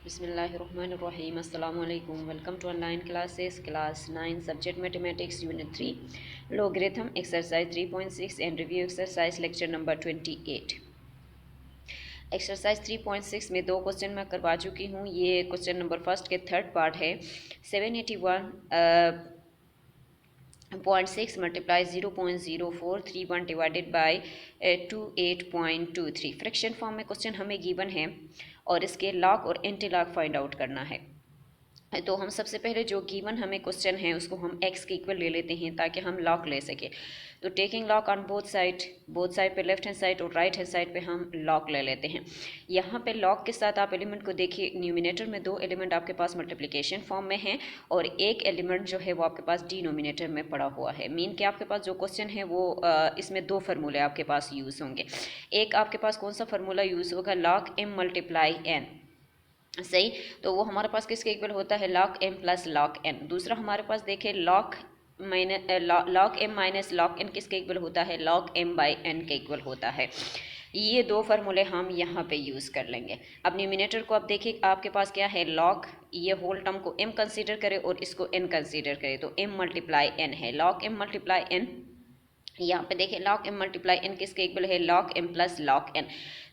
बिस्मिल्लाहिर्रहमानिर्रहीम अस्सलाम वालेकुम। Welcome to online classes class 9 subject mathematics unit 3 logarithm exercise 3.6 and review exercise lecture number 28। Exercise 3.6 में दो question मैं करवा चुकी हूँ। ये क्वेश्चन नंबर फर्स्ट के थर्ड पार्ट है। 781.6 multiply 0.0431 divided by 28.23। Fraction form में क्वेश्चन हमें गिवन है और इसके लॉग और एंटी लॉग फाइंड आउट करना है। तो हम सबसे पहले जो गिवन हमें क्वेश्चन है उसको हम x के इक्वल ले लेते हैं ताकि हम लॉग ले सके। तो taking log on both side पे लेफ्ट हैंड साइड और राइट हैंड साइड पे हम लॉग ले लेते हैं। यहाँ पे लॉग के साथ आप एलिमेंट को देखिए, न्यूमिनेटर में दो एलिमेंट आपके पास मल्टीप्लिकेशन फॉर्म में है और एक एलिमेंट जो है वो आपके पास डिनोमिनेटर में पड़ा हुआ है। मीन के आपके पास जो क्वेश्चन है वो इसमें दो फार्मूले आपके पास यूज़ होंगे। एक आपके पास कौन सा फार्मूला यूज़ होगा, लॉग m मल्टीप्लाई n। सही, तो वो हमारे पास किसके इक्वल होता है, log m plus log n। दूसरा हमारे पास देखिए log m minus log n किसके इक्वल होता है, लॉग m बाई n के इक्वल होता है। ये दो फार्मूले हम यहाँ पे यूज़ कर लेंगे। अब न्यूमिनेटर को आप देखिए, आपके पास क्या है, लॉग, ये होल टर्म को m कंसीडर करें और इसको n कंसीडर करें तो m मल्टीप्लाई n है। लॉग m मल्टीप्लाई n, यहाँ पे देखिए लॉग m मल्टीप्लाई n किसके इक्वल है, log m plus log n।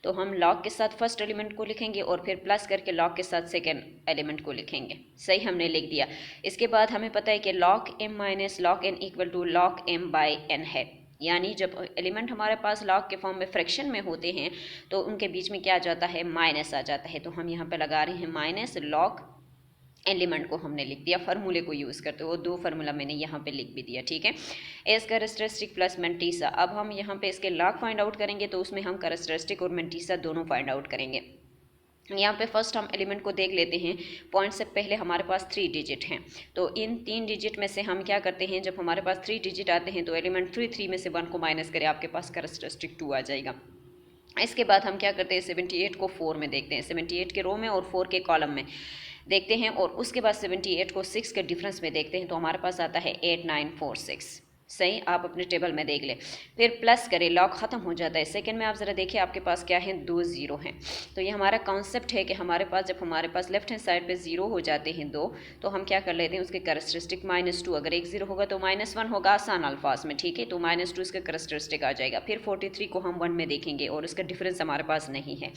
तो हम लॉग के साथ फर्स्ट एलिमेंट को लिखेंगे और फिर प्लस करके लॉग के साथ सेकेंड एलिमेंट को लिखेंगे। सही, हमने लिख दिया। इसके बाद हमें पता है कि log m minus log n equal to log m by n है। यानी जब एलिमेंट हमारे पास लॉग के फॉर्म में फ्रैक्शन में होते हैं तो उनके बीच में क्या आ जाता है, माइनस आ जाता है। तो हम यहाँ पे लगा रहे हैं माइनस, लॉग एलिमेंट को हमने लिख दिया फार्मूले को यूज़ करते हुए। दो फार्मूला मैंने यहाँ पे लिख भी दिया, ठीक है। S characteristic plus mantissa. अब हम यहाँ पे इसके लॉग फाइंड आउट करेंगे तो उसमें हम कैरेक्टरिस्टिक और मेंटीसा दोनों फाइंड आउट करेंगे। यहाँ पे फर्स्ट हम एलिमेंट को देख लेते हैं। पॉइंट से पहले हमारे पास 3 डिजिट हैं, तो इन 3 डिजिट में से हम क्या करते हैं, जब हमारे पास 3 डिजिट आते हैं तो एलिमेंट 3 में से 1 को माइनस करें, आपके पास कैरेक्टरिस्टिक 2 आ जाएगा। इसके बाद हम क्या करते हैं, 78 को 4 में देखते हैं, 78 के रो में और 4 के कॉलम में देखते हैं, और उसके बाद 78 को 6 के डिफरेंस में देखते हैं तो हमारे पास आता है 8946। सही, आप अपने टेबल में देख लें, फिर प्लस करें, लॉग ख़त्म हो जाता है। सेकंड में आप ज़रा देखिए आपके पास क्या है, 2 0 हैं। तो ये हमारा कॉन्सेप्ट है कि हमारे पास जब हमारे पास लेफ्ट हैंड साइड पे 0 हो जाते हैं दो, तो हम क्या कर लेते हैं, उसके कैरेक्टरिस्टिक -2। अगर एक 0 होगा तो -1 होगा आसान अल्फाज में, ठीक है। तो -2 इसका कैरेक्टरिस्टिक आ जाएगा। फिर 43 को हम 1 में देखेंगे और उसका डिफरेंस हमारे पास नहीं है,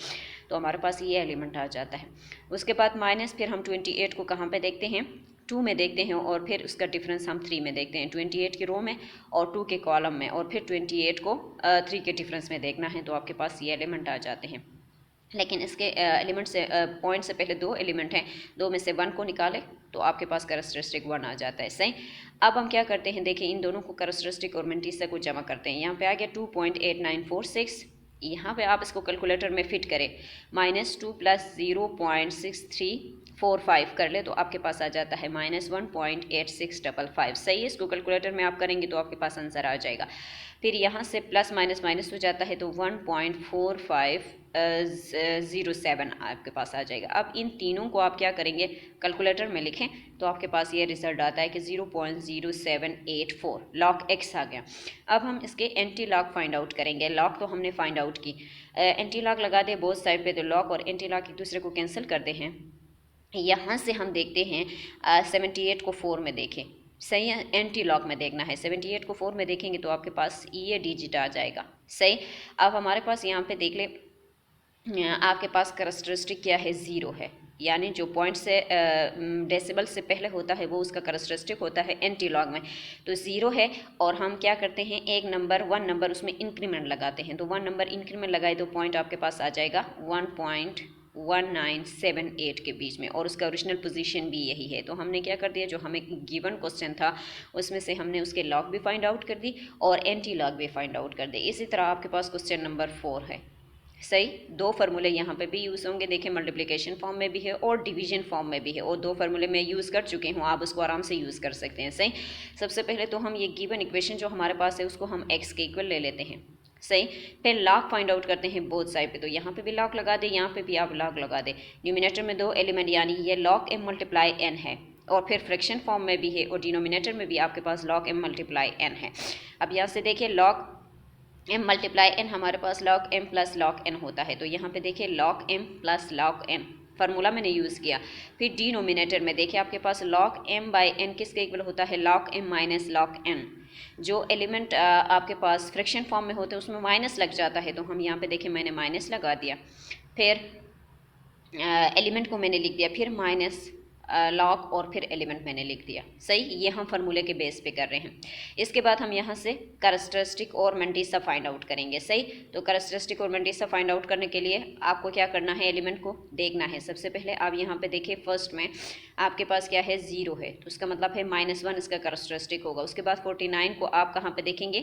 तो हमारे पास ये एलिमेंट आ जाता है। उसके बाद माइनस, फिर हम 28 को कहाँ पर देखते हैं, 2 में देखते हैं, और फिर उसका डिफरेंस हम 3 में देखते हैं, 28 की रो में और 2 के कॉलम में, और फिर 28 को 3 के डिफरेंस में देखना है, तो आपके पास ये एलिमेंट आ जाते हैं। लेकिन इसके एलिमेंट से पॉइंट से पहले दो एलिमेंट हैं, 2 में से 1 को निकालें तो आपके पास कैरेक्टरिस्टिक 1 आ जाता है। सही, अब हम क्या करते हैं, देखिए इन दोनों को कैरेक्टरिस्टिक और मेंटीसा को जमा करते हैं। यहाँ पे आ गया 2.8946। यहाँ पे आप इसको कैलकुलेटर में फिट करें, -2 प्लस 0.6345 कर ले तो आपके पास आ जाता है -1.8655। सही है, इसको कैलकुलेटर में आप करेंगे तो आपके पास आंसर आ जाएगा। फिर यहाँ से प्लस माइनस माइनस हो जाता है तो 1.4507 आपके पास आ जाएगा। अब इन तीनों को आप क्या करेंगे, कैलकुलेटर में लिखें तो आपके पास ये रिजल्ट आता है कि 0.0784 लॉग x आ गया। अब हम इसके एंटी लॉग फाइंड आउट करेंगे। लॉग तो हमने फाइंड आउट की, एंटी लॉग लगा दे बोथ साइड पे, तो लॉग और एंटी लॉग एक दूसरे को कैंसिल करते हैं। यहाँ से हम देखते हैं 78 को 4 में देखें। सही है, एंटी लॉग में देखना है, 78 को 4 में देखेंगे तो आपके पास ये डिजिट आ जाएगा। सही, अब हमारे पास यहाँ पे देख ले, आपके पास कैरेक्टरिस्टिक क्या है, 0 है। यानी जो पॉइंट से डेसिबल से पहले होता है वो उसका कैरेक्टरिस्टिक होता है एंटी लॉग में, तो 0 है। और हम क्या करते हैं, एक नंबर 1 नंबर उसमें इंक्रीमेंट लगाते हैं, तो 1 नंबर इंक्रीमेंट लगाए तो पॉइंट आपके पास आ जाएगा 1.1978 के बीच में, और उसका ओरिजिनल पोजीशन भी यही है। तो हमने क्या कर दिया, जो हमें गिवन क्वेश्चन था उसमें से हमने उसके लॉग भी फाइंड आउट कर दी और एंटी लॉग भी फाइंड आउट कर दी। इसी तरह आपके पास क्वेश्चन नंबर 4 है। सही, दो फार्मूले यहाँ पे भी यूज़ होंगे, देखिए मल्टीप्लिकेशन फॉर्म में भी है और डिवीजन फॉर्म में भी है, और दो फार्मूले मैं यूज़ कर चुकी हूँ, आप उसको आराम से यूज़ कर सकते हैं। सही, सबसे पहले तो हम ये गिवन इक्वेशन जो हमारे पास है उसको हम x के इक्वल ले लेते हैं। सही, फिर लॉग फाइंड आउट करते हैं बोथ साइड पे, तो यहाँ पे भी लॉग लगा दे, यहाँ पे भी आप लॉग लगा दे। न्यूमिनेटर में दो एलिमेंट यानी ये लॉग m मल्टीप्लाई n है, और फिर फ्रैक्शन फॉर्म में भी है, और डिनोमिनेटर में भी आपके पास लॉग m मल्टीप्लाई n है। अब यहाँ से देखिए लॉग m मल्टीप्लाई n, हमारे पास log m plus log n होता है, तो यहाँ पे देखिए log m plus log n formula मैंने यूज़ किया। फिर डिनोमिनेटर में देखिए आपके पास log m बाई n किसके इक्वल होता है, log m minus log n। जो एलिमेंट आपके पास फ्रैक्शन फॉर्म में होते हैं उसमें माइनस लग जाता है, तो हम यहाँ पे देखिए मैंने माइनस लगा दिया। फिर एलिमेंट को मैंने लिख दिया, फिर माइनस लॉग और फिर एलिमेंट मैंने लिख दिया। सही, ये हम फार्मूले के बेस पे कर रहे हैं। इसके बाद हम यहाँ से कैरेक्टरिस्टिक और मेंटिसा फाइंड आउट करेंगे। सही, तो कैरेक्टरिस्टिक और मेंटिसा फाइंड आउट करने के लिए आपको क्या करना है, एलिमेंट को देखना है। सबसे पहले आप यहाँ पे देखिए फर्स्ट में आपके पास क्या है, 0 है, तो उसका मतलब है -1 इसका कैरेक्टरिस्टिक होगा। उसके बाद 49 को आप कहाँ पे देखेंगे,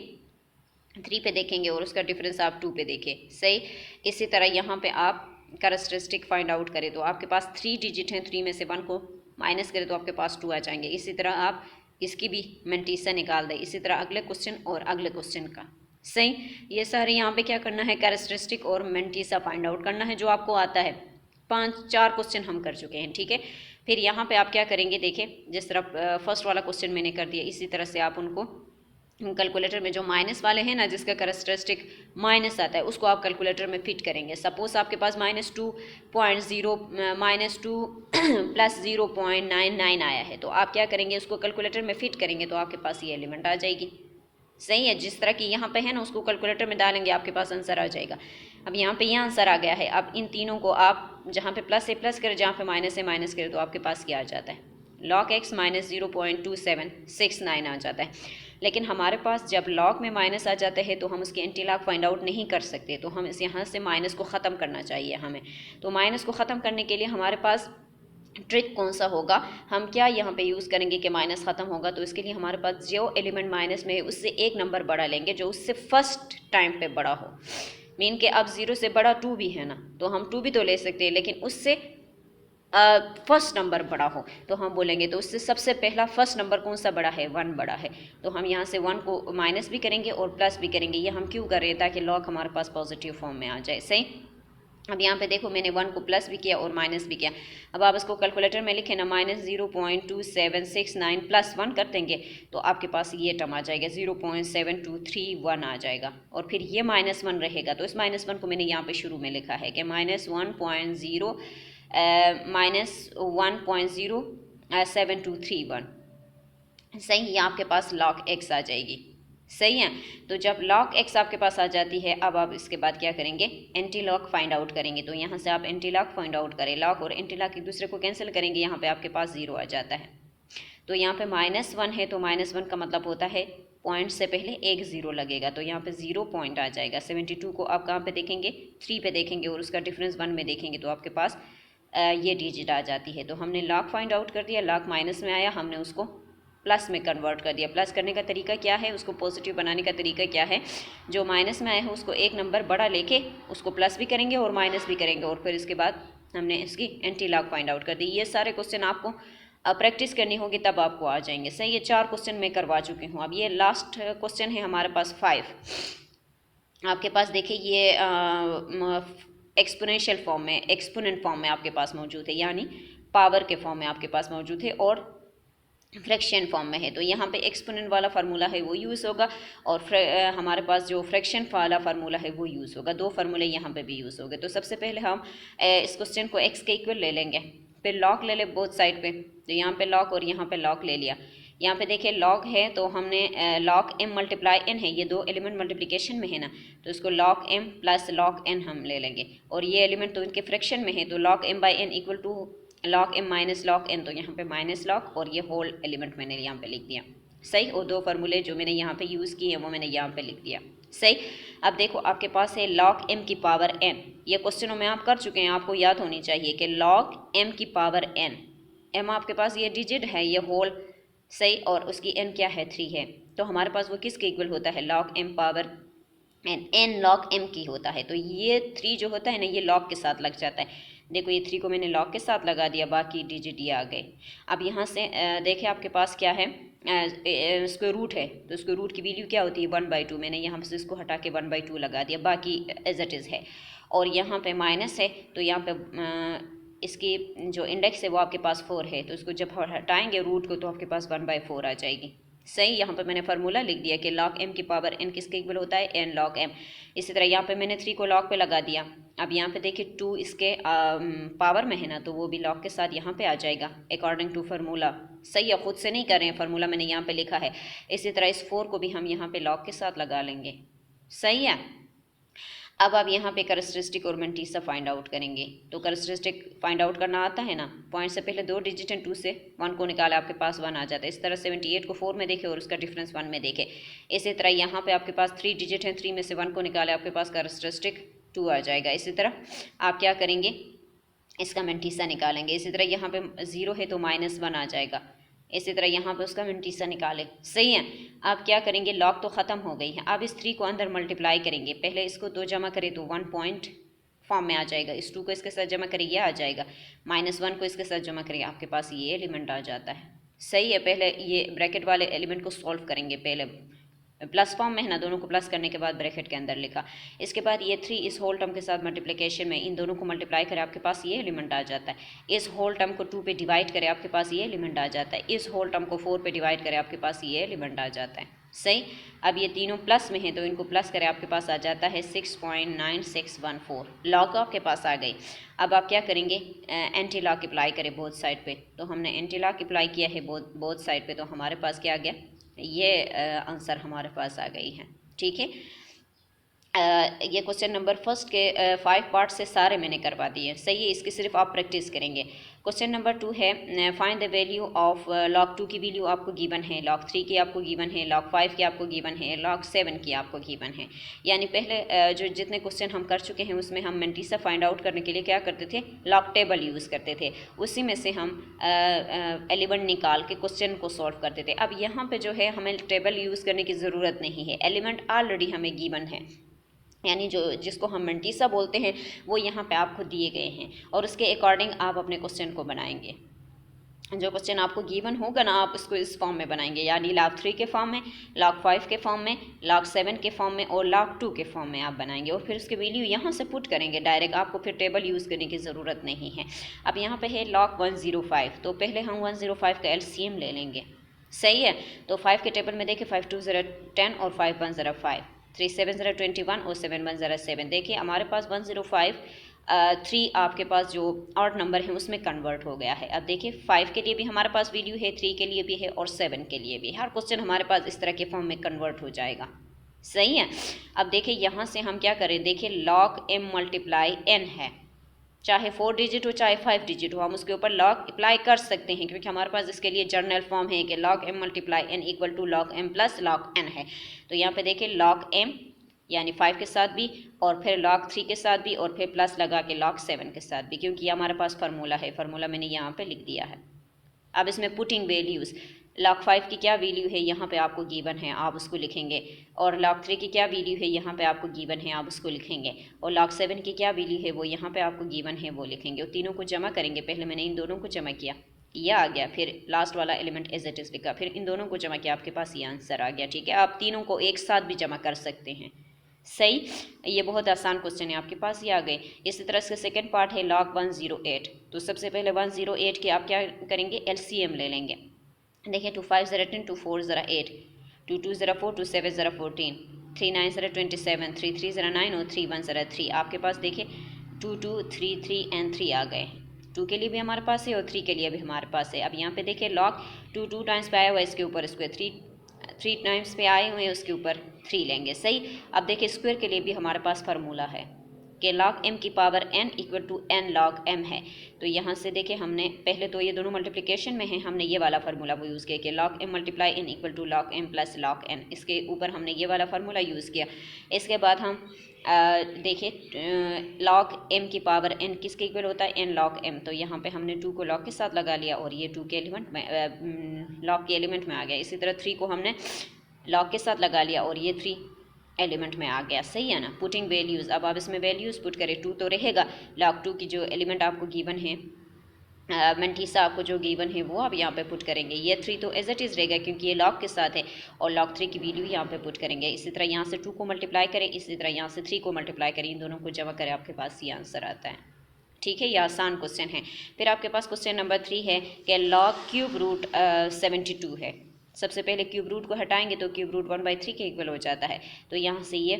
3 पे देखेंगे और उसका डिफरेंस आप 2 पे देखें। सही, इसी तरह यहाँ पे आप कैरेक्टरिस्टिक फाइंड आउट करें तो आपके पास 3 डिजिट हैं, 3 में से 1 को माइनस करें तो आपके पास 2 आ जाएंगे। इसी तरह आप इसकी भी मेंटिसा निकाल दें, इसी तरह अगले क्वेश्चन और अगले क्वेश्चन का। सही, ये सारे यहाँ पे क्या करना है, कैरेक्टरिस्टिक और मेंटिसा फाइंड आउट करना है, जो आपको आता है। 4 क्वेश्चन हम कर चुके हैं, ठीक है। फिर यहाँ पे आप क्या करेंगे, देखिए जिस तरह फर्स्ट वाला क्वेश्चन मैंने कर दिया, इसी तरह से आप उनको कैलकुलेटर में जो माइनस वाले हैं ना, जिसका कैरेक्टरिस्टिक माइनस आता है, उसको आप कैलकुलेटर में फिट करेंगे। सपोज आपके पास -2.0 -2 प्लस 0.99 आया है, तो आप क्या करेंगे, उसको कैलकुलेटर में फिट करेंगे तो आपके पास ये एलिमेंट आ जाएगी। सही है, जिस तरह की यहाँ पे है ना, उसको कैलकुलेटर में डालेंगे आपके पास आंसर आ जाएगा। अब यहाँ पे ये आंसर आ गया है। अब इन तीनों को आप जहाँ पे प्लस से प्लस करें, जहाँ पे माइनस से माइनस करें, तो आपके पास क्या आ जाता है, log x माइनस 0.2769 आ जाता है। लेकिन हमारे पास जब log में माइनस आ जाता है तो हम उसके एंटी लॉग फाइंड आउट नहीं कर सकते, तो हम इस यहाँ से माइनस को ख़त्म करना चाहिए हमें। तो माइनस को ख़त्म करने के लिए हमारे पास ट्रिक कौन सा होगा, हम क्या यहाँ पे यूज़ करेंगे कि माइनस ख़त्म होगा, तो इसके लिए हमारे पास जो एलिमेंट माइनस में है उससे एक नंबर बड़ा लेंगे, जो उससे फर्स्ट टाइम पे बड़ा हो। मीन के अब 0 से बड़ा 2 भी है ना, तो हम 2 भी तो ले सकते हैं, लेकिन उससे फर्स्ट नंबर बड़ा हो तो हम बोलेंगे, तो उससे सबसे पहला फर्स्ट नंबर कौन सा बड़ा है, 1 बड़ा है। तो हम यहाँ से 1 को माइनस भी करेंगे और प्लस भी करेंगे। ये हम क्यों कर रहे हैं, ताकि लॉग हमारे पास पॉजिटिव फॉर्म में आ जाए। सही, अब यहाँ पे देखो मैंने 1 को प्लस भी किया और माइनस भी किया। अब आप इसको कैलकुलेटर में लिखें ना, -0.2769 प्लस 1 कर देंगे तो आपके पास ये टर्म आ जाएगा, 0.7231 आ जाएगा। और फिर ये -1 रहेगा, तो इस -1 को मैंने यहाँ पे शुरू में लिखा है कि -1.0723 सही, ये आपके पास log x आ जाएगी। सही है, तो जब log x आपके पास आ जाती है, अब आप इसके बाद क्या करेंगे, एंटी लॉग फाइंड आउट करेंगे। तो यहाँ से आप एंटी लॉग फाइंड आउट करें, लॉग और एंटी लॉग एक दूसरे को कैंसिल करेंगे, यहाँ पे आपके पास 0 आ जाता है। तो यहाँ पे -1 है, तो -1 का मतलब होता है पॉइंट से पहले एक 0 लगेगा, तो यहाँ पे 0 पॉइंट आ जाएगा। 72 को आप कहाँ पे देखेंगे, 3 पे देखेंगे और उसका डिफरेंस 1 में देखेंगे, तो आपके पास ये डिजिट आ जाती है। तो हमने लॉग फाइंड आउट कर दिया, लॉग माइनस में आया, हमने उसको प्लस में कन्वर्ट कर दिया। प्लस करने का तरीका क्या है, उसको पॉजिटिव बनाने का तरीका क्या है, जो माइनस में आया है उसको एक नंबर बड़ा लेके उसको प्लस भी करेंगे और माइनस भी करेंगे, और फिर इसके बाद हमने इसकी एंटी लॉग फाइंड आउट कर दी। ये सारे क्वेश्चन आपको प्रैक्टिस करनी होगी, तब आपको आ जाएंगे। सही, ये 4 क्वेश्चन मैं करवा चुकी हूँ। अब ये लास्ट क्वेश्चन है हमारे पास 5। आपके पास देखिए ये एक्सपोनेंशियल फॉर्म में, एक्सपोनेंट फॉर्म में आपके पास मौजूद है, यानी पावर के फॉर्म में आपके पास मौजूद है, और फ्रैक्शन फॉर्म में है। तो यहाँ पे एक्सपोनेंट वाला फार्मूला है वो यूज़ होगा, और हमारे पास जो फ्रैक्शन वाला फार्मूला है वो यूज़ होगा। 2 फार्मूले यहाँ पे भी यूज़ होंगे। तो सबसे पहले हम इस क्वेश्चन को x के इक्वल ले लेंगे, फिर लॉग ले ले बोथ साइड पे, तो यहाँ पे लॉग और यहाँ पे लॉग ले लिया। यहाँ पे देखिए लॉग है तो हमने log m मल्टीप्लाई n है, ये 2 एलिमेंट मल्टीप्लिकेशन में है ना, तो इसको log m plus log n हम ले लेंगे, और ये एलिमेंट तो इनके फ्रैक्शन में है, तो log m by n equal to log m minus log n, तो यहाँ पे माइनस log और ये होल एलिमेंट मैंने यहाँ पे लिख दिया। सही, और 2 फार्मूले जो मैंने यहाँ पे यूज़ किए हैं वो मैंने यहाँ पे लिख दिया। सही, अब देखो आपके पास है log m की पावर n, ये क्वेश्चनों में आप कर चुके हैं, आपको याद होनी चाहिए कि log m की पावर n, m आपके पास ये डिजिट है, ये होल। सही, और उसकी n क्या है, 3 है, तो हमारे पास वो किसके इक्वल होता है, log m power n log m की होता है। तो ये 3 जो होता है ना, ये log के साथ लग जाता है। देखो ये 3 को मैंने log के साथ लगा दिया, बाकी डिजिट ये आ गए। अब यहाँ से देखें आपके पास क्या है, स्क्वायर रूट है, तो स्क्वायर रूट की वैल्यू क्या होती है, 1/2। मैंने यहाँ से इसको हटा के 1/2 लगा दिया, बाकी एज इट इज़ है। और यहाँ पे माइनस है, तो यहाँ पे इसकी जो इंडेक्स है वो आपके पास 4 है, तो इसको जब हटाएंगे रूट को तो आपके पास 1/4 आ जाएगी। सही, यहाँ पर मैंने फार्मूला लिख दिया कि log m की पावर n किसके इक्वल होता है, n log m। इसी तरह यहाँ पे मैंने 3 को log पे लगा दिया। अब यहाँ पे देखिए 2 इसके पावर में है ना, तो वो भी लॉग के साथ यहाँ पे आ जाएगा अकॉर्डिंग टू फार्मूला। सही है, खुद से नहीं कर रहे हैं, फार्मूला मैंने यहाँ पे लिखा है। इसी तरह इस 4 को भी हम यहाँ पे लॉग के साथ लगा लेंगे। सही है। अब आप यहाँ पे करैक्टरिस्टिक और मेंटीसा फाइंड आउट करेंगे। तो करैक्टरिस्टिक फाइंड आउट करना आता है ना, पॉइंट से पहले 2 डिजिट हैं, 2 से 1 को निकाला, आपके पास 1 आ जाता है। इस तरह 78 को 4 में देखें और उसका डिफरेंस 1 में देखें। इसी तरह यहाँ पे आपके पास 3 डिजिट हैं, 3 में से 1 को निकाले, आपके पास करैक्टरिस्टिक 2 आ जाएगा। इसी तरह आप क्या करेंगे, इसका मेंटीसा निकालेंगे। इसी तरह यहाँ पे 0 है तो -1 आ जाएगा। इसी तरह यहाँ पे उसका मेंटीसा निकालें। सही है। आप क्या करेंगे, लॉग तो ख़त्म हो गई है, अब इस 3 को अंदर मल्टीप्लाई करेंगे। पहले इसको 2 जमा करें तो 1 पॉइंट फॉर्म में आ जाएगा। इस 2 को इसके साथ जमा करें, ये आ जाएगा। -1 को इसके साथ जमा करें, आपके पास ये एलिमेंट आ जाता है। सही है। पहले ये ब्रैकेट वाले एलिमेंट को सॉल्व करेंगे, पहले प्लस फॉर्म में है ना, दोनों को प्लस करने के बाद ब्रैकेट के अंदर लिखा। इसके बाद ये 3 इस होल टर्म के साथ मल्टीप्लिकेशन में इन दोनों को मल्टीप्लाई करें, आपके पास ये एलिमेंट आ जाता है। इस होल टर्म को 2 पे डिवाइड करें, आपके पास ये एलिमेंट आ जाता है। इस होल टर्म को 4 पे डिवाइड करें, आपके पास ये एलिमेंट आ जाता है। सही। अब ये तीनों प्लस में है तो इनको प्लस करें, आपके पास आ जाता है 6.9614। लॉग आपके पास आ गई। अब आप क्या करेंगे, एंटी लॉग अप्लाई करें बोथ साइड पे। तो हमने एंटी लॉग अप्लाई किया है बोथ साइड पे, तो हमारे पास क्या आ गया, ये आंसर हमारे पास आ गई है। ठीक है। ये क्वेश्चन नंबर फर्स्ट के 5 पार्ट से सारे मैंने करवा दिए। सही है, इसकी सिर्फ आप प्रैक्टिस करेंगे। क्वेश्चन नंबर 2 है, find the value of log 2 की वैल्यू आपको गिवन है, लॉग 3 की आपको गिवन है, लॉग 5 की आपको गिवन है, लॉग 7 की आपको गिवन है। यानी पहले जो जितने क्वेश्चन हम कर चुके हैं उसमें हम मेंटीसा फाइंड आउट करने के लिए क्या करते थे, लॉग टेबल यूज़ करते थे। उसी में से हम एलिमेंट निकाल के क्वेश्चन को सॉल्व करते थे। अब यहाँ पे जो है हमें टेबल यूज़ करने की ज़रूरत नहीं है, एलिमेंट ऑलरेडी हमें गिवन है। यानी जो जिसको हम मेंटीसा बोलते हैं वो यहाँ पे आपको दिए गए हैं और उसके अकॉर्डिंग आप अपने क्वेश्चन को बनाएंगे। जो क्वेश्चन आपको गिवन होगा ना, आप उसको इस फॉर्म में बनाएंगे, यानी लॉग 3 के फॉर्म में, लॉग 5 के फॉर्म में, लॉग 7 के फॉर्म में और लॉग 2 के फॉर्म में आप बनाएंगे और फिर उसकी वैल्यू यहाँ से पुट करेंगे डायरेक्ट। आपको फिर टेबल यूज़ करने की ज़रूरत नहीं है। अब यहाँ पे है लॉग 105, तो पहले हम 105 का एलसीएम ले लेंगे। सही है। तो 5 के टेबल में देखिए 5 2 0 10 और 5 1 0 5, 3 7 0 21 और 7 1 0 7। देखिए हमारे पास 105 3 आपके पास जो ऑड नंबर है उसमें कन्वर्ट हो गया है। अब देखिए 5 के लिए भी हमारे पास वैल्यू है, 3 के लिए भी है और 7 के लिए भी। हर क्वेश्चन हमारे पास इस तरह के फॉर्म में कन्वर्ट हो जाएगा। सही है। अब देखिए यहाँ से हम क्या करें, देखिए लॉग m मल्टीप्लाई n है, चाहे 4 डिजिट हो चाहे 5 डिजिट हो, हम उसके ऊपर लॉग अप्लाई कर सकते हैं क्योंकि हमारे पास इसके लिए जर्नल फॉर्म है कि log m multiply n equal to log m plus log n है। तो यहाँ पे देखिए लॉग m यानी 5 के साथ भी और फिर लॉग 3 के साथ भी और फिर प्लस लगा के लॉग 7 के साथ भी, क्योंकि हमारे पास फार्मूला है, फार्मूला मैंने यहाँ पे लिख दिया है। अब इसमें पुटिंग वैल्यूज़, लॉग 5 की क्या वैल्यू है यहाँ पे आपको गिवन है, आप उसको लिखेंगे, और लॉग 3 की क्या वैल्यू है यहाँ पे आपको गिवन है, आप उसको लिखेंगे, और लॉग 7 की क्या वैल्यू है वो यहाँ पे आपको गिवन है वो लिखेंगे, और तीनों को जमा करेंगे। पहले मैंने इन दोनों को जमा किया, यह आ गया, फिर लास्ट वाला एलिमेंट एज इट इज़ लिखा, फिर इन दोनों को जमा किया, आपके पास ये आंसर आ गया। ठीक है। आप तीनों को एक साथ भी जमा कर सकते हैं। सही। ये बहुत आसान क्वेश्चन है, आपके पास ये आ गए। इसी तरह इसका सेकंड पार्ट है लॉग 108। तो सबसे पहले 108 के आप क्या करेंगे, एलसीएम ले लेंगे। देखिए 2 5 0 10, 2 4 0 8, 2 2 0 4, 2 7 0 14, 3 9 0 27, 3 3 0 9 और 3 1 0 3। आपके पास देखिए 2 2 3 3 एंड 3 आ गए। 2 के लिए भी हमारे पास है और 3 के लिए भी हमारे पास है। अब यहाँ पे देखिए लॉग 2 2 टाइम्स पे आया हुआ है, इसके ऊपर स्क्वायर 3 टाइम्स पे आए हुए हैं, उसके ऊपर 3 लेंगे। सही। अब देखिए स्क्वायर के लिए भी हमारे पास फार्मूला है कि log m की power n equal to n log m है। तो यहाँ से देखिए हमने पहले तो ये दोनों मल्टीप्लिकेशन में है, हमने ये वाला फार्मूला वो यूज़ किया कि log m multiply n equal to log m plus log n, इसके ऊपर हमने ये वाला फार्मूला यूज़ किया। इसके बाद हम देखिए log m की पावर n किसके इक्वल होता है, n log m। तो यहाँ पे हमने 2 को log के साथ लगा लिया और ये 2 के एलिमेंट में log के एलिमेंट में आ गया। इसी तरह 3 को हमने log के साथ लगा लिया और ये 3 एलिमेंट में आ गया। सही है ना। पुटिंग वैल्यूज़, अब आप इसमें वैल्यूज़ पुट करें, 2 तो रहेगा, log 2 की जो एलिमेंट आपको गिवन है, मेंटीसा आपको जो गिवन है वो आप यहाँ पे पुट करेंगे। ये 3 तो एज इट इज़ रहेगा क्योंकि ये log के साथ है, और log 3 की वैल्यू यहाँ पे पुट करेंगे। इसी तरह यहाँ से 2 को मल्टीप्लाई करें, इसी तरह यहाँ से 3 को मल्टीप्लाई करें, इन दोनों को जमा करें, आपके पास ये आंसर आता है। ठीक है, ये आसान क्वेश्चन है। फिर आपके पास क्वेश्चन नंबर 3 है कि log क्यूब रूट 72 है। सबसे पहले क्यूब रूट को हटाएंगे तो क्यूब रूट 1/3 के इक्वल हो जाता है। तो यहाँ से ये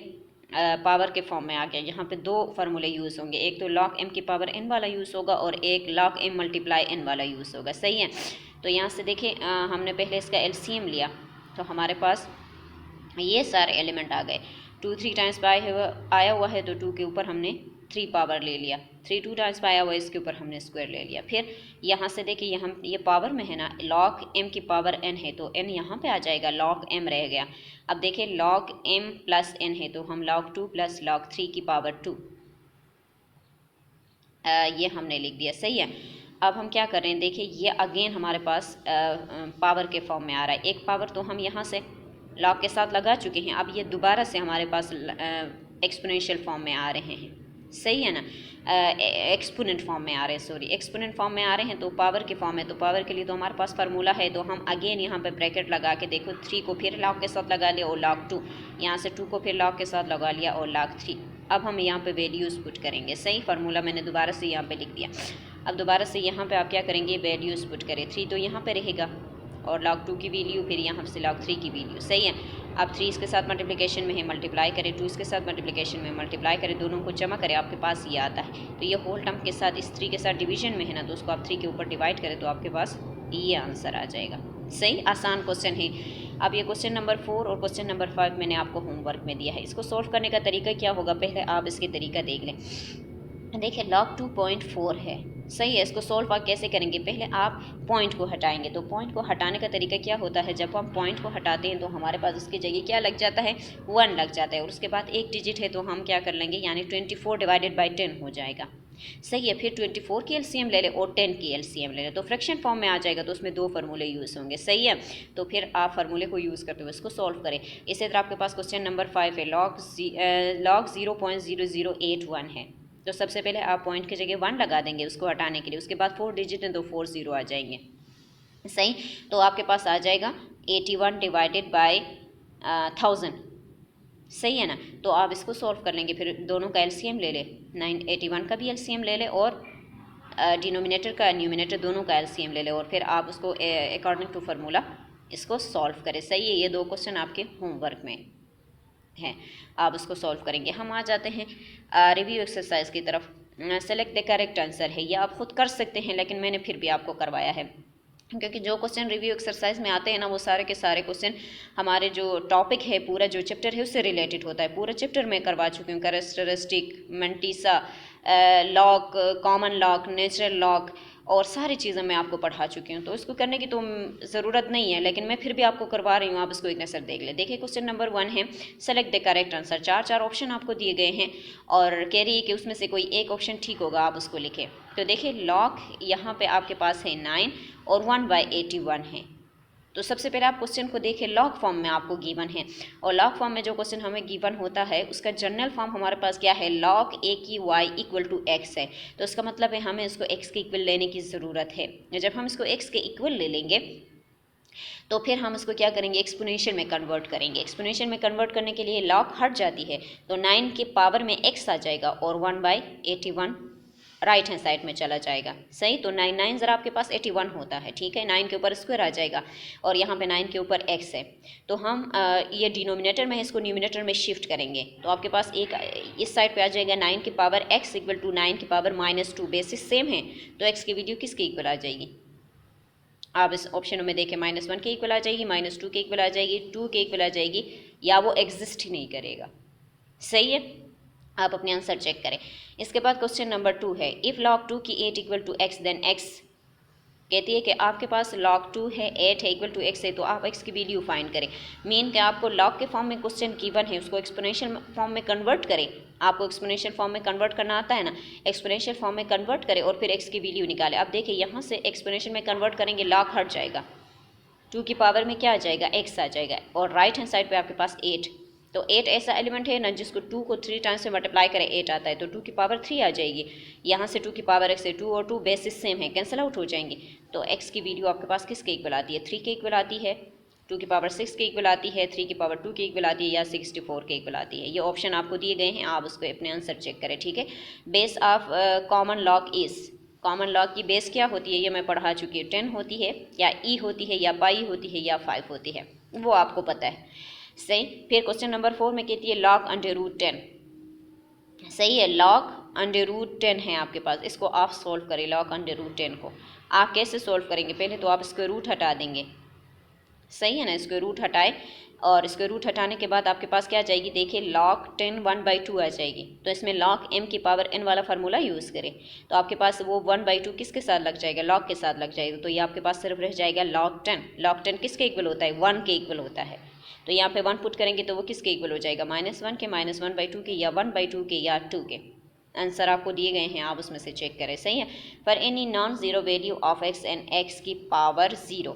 पावर के फॉर्म में आ गया। यहाँ पे दो फार्मूले यूज़ होंगे, एक तो log m की पावर n वाला यूज़ होगा और एक log m मल्टीप्लाई n वाला यूज़ होगा। सही है, तो यहाँ से देखिए हमने पहले इसका एलसीएम लिया तो हमारे पास ये सारे एलिमेंट आ गए। 2 3 टाइम्स पे आया हुआ है तो 2 के ऊपर हमने 3 पावर ले लिया, 3 2 टाइम्स पे आया हुआ है इसके ऊपर हमने स्क्वायर ले लिया। फिर यहाँ से देखिए ये पावर में है ना, log m की पावर n है तो n यहाँ पे आ जाएगा, log m रह गया। अब देखिए log m प्लस n है तो हम log 2 प्लस log 3 की पावर 2 ये हमने लिख दिया। सही है, अब हम क्या कर रहे हैं, देखिए ये अगेन हमारे पास पावर के फॉर्म में आ रहा है। एक पावर तो हम यहाँ से लॉग के साथ लगा चुके हैं, अब ये दोबारा से हमारे पास एक्सपोनेंशियल फॉर्म में आ रहे हैं। सही है ना, एक्सपोनेंट फॉर्म में आ रहे हैं, सॉरी एक्सपोनेंट फॉर्म में आ रहे हैं तो पावर के फॉर्म है। तो पावर के लिए तो हमारे पास फार्मूला है, तो हम अगेन यहाँ पे ब्रैकेट लगा के देखो 3 को फिर लॉग के साथ लगा लिया और log 2, यहाँ से 2 को फिर लॉग के साथ लगा लिया और log 3। अब हम यहाँ पे वैल्यूज़ पुट करेंगे। सही, फार्मूला मैंने दोबारा से यहाँ पे लिख दिया। अब दोबारा से यहाँ पे आप क्या करेंगे, वैल्यूज़ पुट करें। 3 तो यहाँ पे रहेगा और log 2 की वैल्यू, फिर यहाँ से log 3 की वैल्यू। सही है, अब 3 इसके साथ मल्टीप्लिकेशन में है, मल्टीप्लाई करें, 2 इसके साथ मल्टीप्लिकेशन में, मल्टीप्लाई करें, दोनों को जमा करें, आपके पास ये आता है। तो ये होल टर्म के साथ इस 3 के साथ डिवीजन में है ना, तो उसको आप 3 के ऊपर डिवाइड करें तो आपके पास ये आंसर आ जाएगा। सही, आसान क्वेश्चन है। अब ये क्वेश्चन नंबर 4 और क्वेश्चन नंबर 5 मैंने आपको होमवर्क में दिया है। इसको सॉल्व करने का तरीका क्या होगा, पहले आप इसके तरीका देख लें। देखिए log 2.4 है। सही है, इसको सॉल्व आप कैसे करेंगे, पहले आप पॉइंट को हटाएंगे। तो पॉइंट को हटाने का तरीका क्या होता है, जब हम पॉइंट को हटाते हैं तो हमारे पास उसकी जगह क्या लग जाता है, 1 लग जाता है और उसके बाद एक डिजिट है तो हम क्या कर लेंगे, यानी 24 डिवाइडेड बाई 10 हो जाएगा। सही है, फिर 24 की एलसीएम ले लें और 10 की एलसीएम ले लें तो फ्रैक्शन फॉर्म में आ जाएगा, तो उसमें 2 फार्मूले यूज़ होंगे। सही है, तो फिर आप फार्मूले को यूज़ करते हुए इसको सॉल्व करें। इसी तरह आपके पास क्वेश्चन नंबर 5 है, log 0.0081 है। तो सबसे पहले आप पॉइंट की जगह 1 लगा देंगे उसको हटाने के लिए, उसके बाद 4 डिजिट हैं तो 4 0 आ जाएंगे। सही, तो आपके पास आ जाएगा 81 डिवाइडेड बाय 1000। सही है ना, तो आप इसको सॉल्व कर लेंगे, फिर दोनों का एलसीएम ले ले, 981 का भी एलसीएम ले ले और डिनोमिनेटर का न्यूमिनेटर दोनों का एलसीएम ले ले और फिर आप उसको अकॉर्डिंग टू फार्मूला इसको सॉल्व करें। सही है, ये 2 क्वेश्चन आपके होमवर्क में है, आप उसको सॉल्व करेंगे। हम आ जाते हैं रिव्यू एक्सरसाइज की तरफ। सेलेक्ट द करेक्ट आंसर है, ये आप खुद कर सकते हैं लेकिन मैंने फिर भी आपको करवाया है, क्योंकि जो क्वेश्चन रिव्यू एक्सरसाइज में आते हैं ना, वो सारे के सारे क्वेश्चन हमारे जो टॉपिक है, पूरा जो चैप्टर है उससे रिलेटेड होता है। पूरा चैप्टर मैं करवा चुकी हूँ, characteristic, mantissa, log, common log, natural log और सारी चीज़ें मैं आपको पढ़ा चुकी हूँ, तो इसको करने की तो ज़रूरत नहीं है, लेकिन मैं फिर भी आपको करवा रही हूँ, आप इसको एक नज़र देख लें। देखिए क्वेश्चन नंबर 1 है, select the correct answer. 4 option आपको दिए गए हैं और कह रही है कि उसमें से कोई एक ऑप्शन ठीक होगा, आप उसको लिखें। तो देखिए लॉग यहाँ पे आपके पास है 9 और 1/81 है। तो सबसे पहले आप क्वेश्चन को देखें, लॉग फॉर्म में आपको गिवन है और लॉग फॉर्म में जो क्वेश्चन हमें गिवन होता है उसका जनरल फॉर्म हमारे पास क्या है, log a की y इक्वल टू x है। तो इसका मतलब है हमें इसको x के इक्वल लेने की ज़रूरत है। जब हम इसको x के इक्वल ले लेंगे तो फिर हम इसको क्या करेंगे, एक्सपोनेंशियल में कन्वर्ट करेंगे। एक्सपोनेंशियल में कन्वर्ट करने के लिए log हट जाती है तो 9 के पावर में x आ जाएगा और 1/81 राइट हैंड साइड में चला जाएगा। सही, तो 9 9 ज़रा आपके पास 81 होता है, ठीक है, 9 के ऊपर स्क्वायर आ जाएगा और यहाँ पे 9 के ऊपर x है। तो हम ये डिनोमिनेटर में है, इसको न्यूमिनेटर में शिफ्ट करेंगे तो आपके पास एक इस साइड पे आ जाएगा 9 की पावर x इक्वल टू 9 की पावर -2। बेसिस सेम है तो x की वैल्यू किसके इक्वल आ जाएगी, आप इस ऑप्शनों में देखें, -1 के इक्वल आ जाएगी, -2 के इक्वल आ जाएगी, 2 के इक्वल आ जाएगी, या वो एग्जिस्ट ही नहीं करेगा। सही है, आप अपने आंसर चेक करें। इसके बाद क्वेश्चन नंबर 2 है, इफ़ log 2 की 8 equal to x then x। कहती है कि आपके पास log 2 है, 8 है, इक्वल टू x है, तो आप x की वैल्यू फाइंड करें। मीन कि आपको log के फॉर्म में क्वेश्चन गिवन है, उसको एक्सपोनेंशियल फॉर्म में कन्वर्ट करें। आपको एक्सपोनेंशियल फॉर्म में कन्वर्ट करना आता है ना, एक्सपोनेंशियल फॉर्म में कन्वर्ट करें और फिर x की वैल्यू निकालें। अब देखिए यहाँ से एक्सपोनेंशियल में कन्वर्ट करेंगे, log हट जाएगा, 2 की पावर में क्या आ जाएगा, x आ जाएगा और राइट हैंड साइड पर आपके पास 8। तो 8 ऐसा एलिमेंट है ना जिसको 2 को 3 टाइम्स से मल्टीप्लाई करें 8 आता है, तो 2 की पावर 3 आ जाएगी। यहाँ से 2 की पावर x है, 2 और 2 बेसिस सेम है, कैंसिल आउट हो जाएंगी। तो x की वैल्यू आपके पास किसके इक्वल आती है, 3 के इक्वल आती है, 2 की पावर 6 के इक्वल आती है, 3 की पावर 2 के इक्वल आती है, या 64 के इक्वल आती है। ये ऑप्शन आपको दिए गए हैं, आप उसको अपने आंसर चेक करें, ठीक है। Base of common log is, common log की बेस क्या होती है ये मैं पढ़ा चुकी हूँ, 10 होती है या e होती है या पाई होती है या 5 होती है, वो आपको पता है। सही। फिर क्वेश्चन नंबर 4 में कहती है log अंडर रूट 10। सही है, log अंडर रूट 10 है आपके पास, इसको आप सोल्व करें। log अंडर रूट 10 को आप कैसे सोल्व करेंगे? पहले तो आप इसको रूट हटा देंगे, सही है ना, इसको रूट हटाए और इसको रूट हटाने के बाद आपके पास क्या आ जाएगी? देखिए log 10 1/2 आ जाएगी। तो इसमें log m की पावर n वाला फार्मूला यूज़ करें तो आपके पास वो 1/2 किसके साथ लग जाएगा? log के साथ लग जाएगा। तो ये आपके पास सिर्फ रह जाएगा log 10। log 10 किसके इक्वल होता है? 1 के इक्वल होता है। तो यहाँ पे 1 पुट करेंगे तो वो किसके इक्वल हो जाएगा? -1 के, -1/2 के, या 1/2 के, या 2 के। आंसर आपको दिए गए हैं, आप उसमें से चेक करें, सही है। For any non zero value of x and x की पावर 0,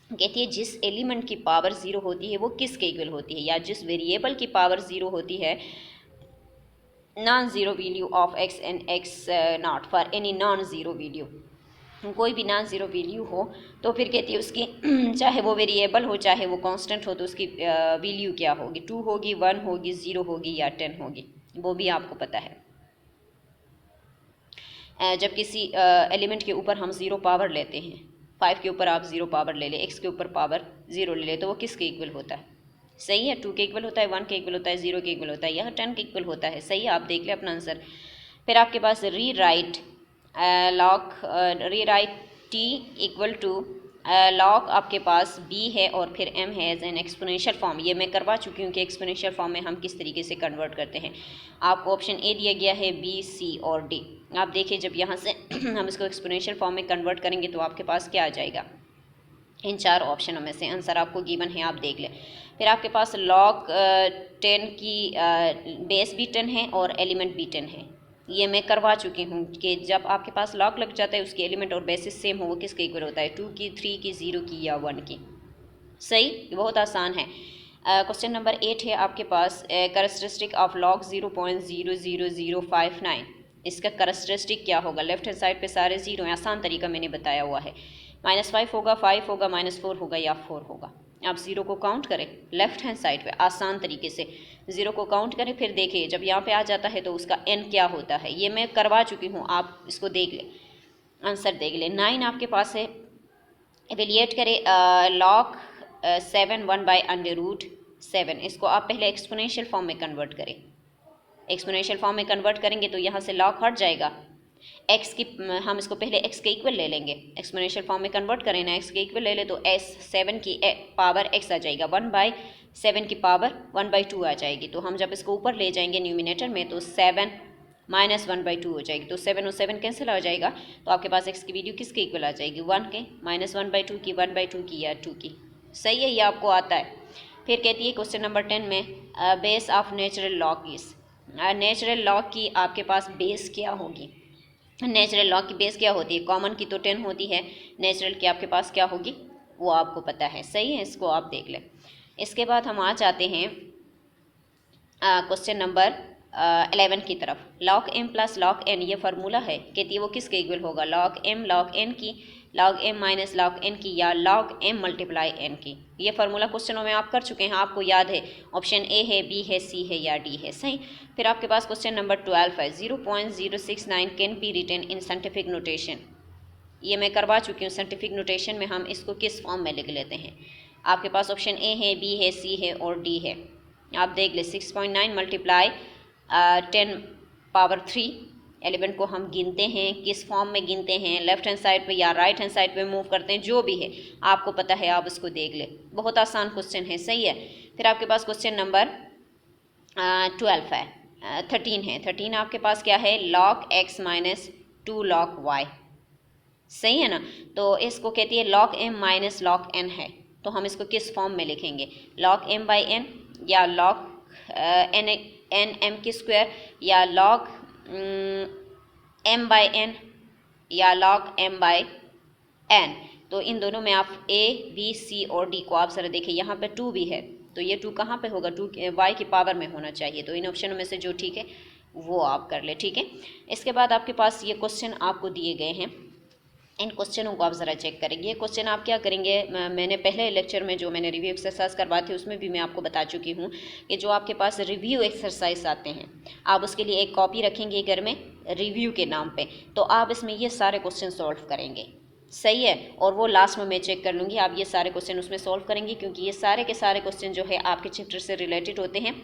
कहती है जिस एलिमेंट की पावर 0 होती है वो किसके इक्वल होती है, या जिस वेरिएबल की पावर 0 होती है, non zero value of x and x not for any non zero value, कोई भी नॉन ज़ीरो वैल्यू हो तो फिर कहती है उसकी चाहे वो वेरिएबल हो चाहे वो कांस्टेंट हो तो उसकी वैल्यू क्या होगी? 2 होगी, 1 होगी, 0 होगी, या 10 होगी, वो भी आपको पता है। जब किसी एलिमेंट के ऊपर हम 0 पावर लेते हैं, 5 के ऊपर आप 0 पावर ले लें, x के ऊपर पावर 0 ले लें, तो वो किसके इक्वल होता है? सही है, 2 के इक्वल होता है, 1 के इक्वल होता है, 0 के इक्वल होता है, यह 10 के इक्वल होता है। सही है, आप देख लें अपना आंसर। फिर आपके पास rewrite t equal to log आपके पास b है और फिर m है एज एन एक्सपोनेंशियल फॉर्म। ये मैं करवा चुकी हूँ कि एक्सपोनेंशियल फॉर्म में हम किस तरीके से कन्वर्ट करते हैं। आपको ऑप्शन ए दिया गया है, b, c और d। आप देखिए जब यहाँ से हम इसको एक्सपोनेंशियल फॉर्म में कन्वर्ट करेंगे तो आपके पास क्या आ जाएगा? इन 4 ऑप्शनों में से आंसर आपको गिवन है, आप देख लें। फिर आपके पास log 10 की बेस भी 10 है और एलिमेंट भी 10 है। ये मैं करवा चुकी हूँ कि जब आपके पास log लग जाता है उसके एलिमेंट और बेसिस सेम हो वो किसके इक्वल होता है? 2 की, 3 की, 0 की, या 1 की। सही, बहुत आसान है। क्वेश्चन नंबर 8 है आपके पास, करैक्टरिस्टिक ऑफ log 0.00059। इसका करैक्टरिस्टिक क्या होगा? लेफ्ट हैंड साइड पे सारे 0 हैं, आसान तरीका मैंने बताया हुआ है। -5 होगा, 5 होगा, -4 होगा, या 4 होगा। आप 0 को काउंट करें लेफ्ट हैंड साइड पे आसान तरीके से, 0 को काउंट करें, फिर देखिए जब यहाँ पे आ जाता है तो उसका n क्या होता है। ये मैं करवा चुकी हूँ, आप इसको देख लें, आंसर देख लें। 9 आपके पास है, एवेलिएट करें log 7 1/√7। इसको आप पहले एक्सपोनेंशियल फॉर्म में कन्वर्ट करें। एक्सपोनेंशियल फॉर्म में कन्वर्ट करेंगे तो यहाँ से log हट जाएगा, x की हम इसको पहले x के इक्वल ले लेंगे। एक्सपोनेंशियल फॉर्म में कन्वर्ट करें ना, x के इक्वल ले ले तो 7 की पावर x आ जाएगा, 1/7 की पावर 1/2 आ जाएगी। तो हम जब इसको ऊपर ले जाएंगे न्यूमिनेटर में तो 7 -1/2 हो जाएगी। तो 7 और 7 कैंसिल हो जाएगा तो आपके पास x की वैल्यू किसके इक्वल आ जाएगी? 1 के, -1/2 की, 1/2 की, या 2 की। सही है, ये आपको आता है। फिर कहती है क्वेश्चन नंबर 10 में, base of natural law is. Natural law की आपके पास बेस क्या होगी? नेचुरल लॉ की बेस क्या होती है? कॉमन की तो 10 होती है, नेचुरल की आपके पास क्या होगी वो आपको पता है। सही है, इसको आप देख लें। इसके बाद हम आ जाते हैं क्वेश्चन नंबर 11 की तरफ। log m plus log n ये फार्मूला है, कहती है वो किसके इक्वल होगा? log m log n की, log m minus log n की, या log m मल्टीप्लाई n की। ये फार्मूला क्वेश्चनों में आप कर चुके हैं, आपको याद है। ऑप्शन ए है, बी है, सी है, या डी है। सही। फिर आपके पास क्वेश्चन नंबर 12 है, 0.069 can be written in scientific notation. ये मैं करवा चुकी हूँ, साइंटिफिक नोटेशन में हम इसको किस फॉर्म में लिख लेते हैं। आपके पास ऑप्शन ए है, बी है, सी है और डी है। आप देख ले, 6.9 मल्टीप्लाई 10 पावर 3 एलिमेंट को हम गिनते हैं, किस फॉर्म में गिनते हैं? लेफ्ट हैंड साइड पे या राइट हैंड साइड पे मूव करते हैं, जो भी है आपको पता है, आप उसको देख ले। बहुत आसान क्वेश्चन है, सही है। फिर आपके पास क्वेश्चन नंबर 12 है, 13 है। 13 आपके पास क्या है? log x minus 2 log y। सही है ना। तो इसको कहती है log m minus log n है, तो हम इसको किस फॉर्म में लिखेंगे? log m बाई n, या log n m की स्क्वायर, या log m बाई n, या log m बाई n। तो इन दोनों में आप a, b, c और d को आप ज़रा देखिए, यहाँ पे 2 भी है तो ये 2 कहाँ पे होगा? 2 y की पावर में होना चाहिए। तो इन ऑप्शनों में से जो ठीक है वो आप कर ले, ठीक है। इसके बाद आपके पास ये क्वेश्चन आपको दिए गए हैं, इन क्वेश्चनों को आप ज़रा चेक करेंगे। ये क्वेश्चन आप क्या करेंगे, मैंने पहले लेक्चर में जो मैंने रिव्यू एक्सरसाइज करवाए थे उसमें भी मैं आपको बता चुकी हूँ कि जो आपके पास रिव्यू एक्सरसाइज आते हैं आप उसके लिए एक कॉपी रखेंगे घर में रिव्यू के नाम पे, तो आप इसमें ये सारे क्वेश्चन सॉल्व करेंगे। सही है। और वो लास्ट में मैं चेक कर लूँगी, आप ये सारे क्वेश्चन उसमें सॉल्व करेंगे, क्योंकि ये सारे के सारे क्वेश्चन जो है आपके चैप्टर से रिलेटेड होते हैं।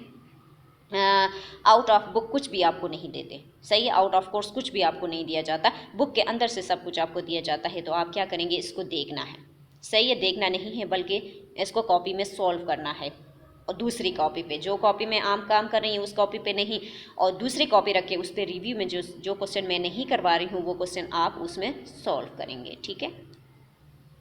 आउट ऑफ बुक कुछ भी आपको नहीं देते, सही है। आउट ऑफ कोर्स कुछ भी आपको नहीं दिया जाता, बुक के अंदर से सब कुछ आपको दिया जाता है। तो आप क्या करेंगे, इसको देखना है, सही है। देखना नहीं है बल्कि इसको कॉपी में सॉल्व करना है, और दूसरी कॉपी पे, जो कॉपी में आम काम कर रही हूँ उस कॉपी पे नहीं, और दूसरी कॉपी रख के उस पर रिव्यू में जो जो क्वेश्चन मैं नहीं करवा रही हूँ वो क्वेश्चन आप उसमें सॉल्व करेंगे, ठीक है।